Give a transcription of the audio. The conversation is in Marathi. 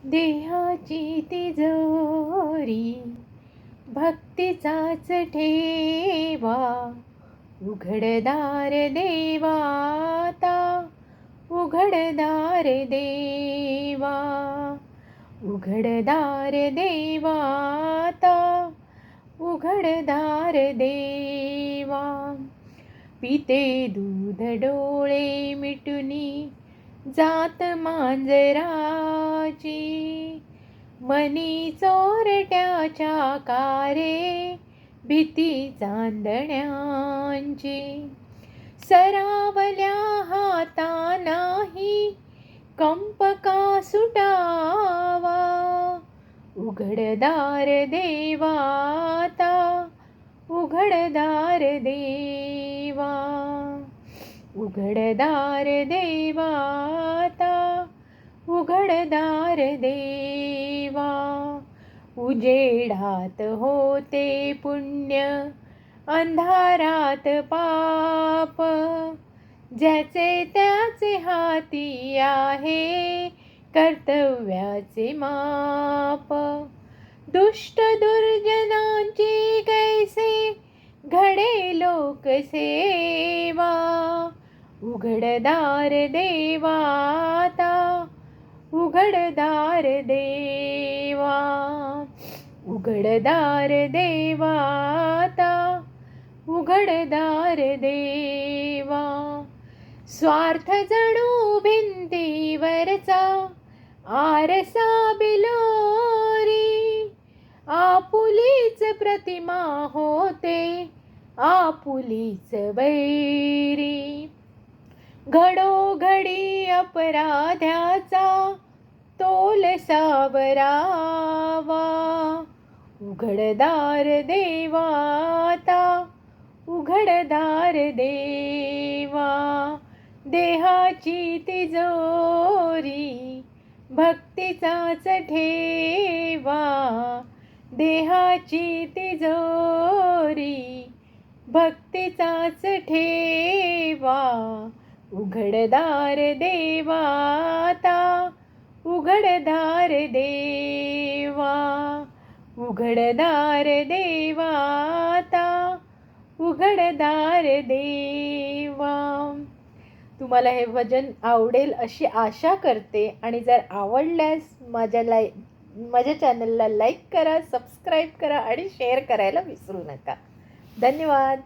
देहाची तिजोरी भक्तीचाच ठेवा, उघडदार देवाता, उघडदार देवा, उघडदार देवाता, उघडदार देवा. पिते दूध डोळे मिटुनी जात मांजराची, मनी चोरट्याच्या कारे भीती चांदण्यांची. सरावल्या हाता नाही कंप का सुटावा, उघडदार देवाता, उघडदार देवा, उघडदार देवाता, उघडदार देवा. उजेडात होते पुण्य, अंधारात पाप, ज्याचे त्याचे हाती आहे कर्तव्याचे माप. दुष्ट दुर्जनांची कैसे घडे लोकसेवा, उघडदार देवाता, उघडदार देवा, उघडदार देवाता, उघडदार देवा. स्वार्थ जणू भिंतीवरचा आरसा बिलोरी, आपुलीच प्रतिमा होते आपुलीच वैरी. घडोघडी अपराध्याचा तोल सावरावा, उघडदार देवाता, उघडदार देवा. देहाची तिजोरी भक्तीचाच ठेवा, देहाची तिजोरी भक्तीचाच ठेवा. उघडदार देवाता, उघडदार देवा, उघडदार देवाता, उघडदार देवा. तुम्हाला हे भजन आवडेल अशी आशा करते, आणि जर आवडल्यास माझ्या चॅनलला लाईक करा, सबस्क्राईब करा आणि शेअर करायला विसरू नका. धन्यवाद.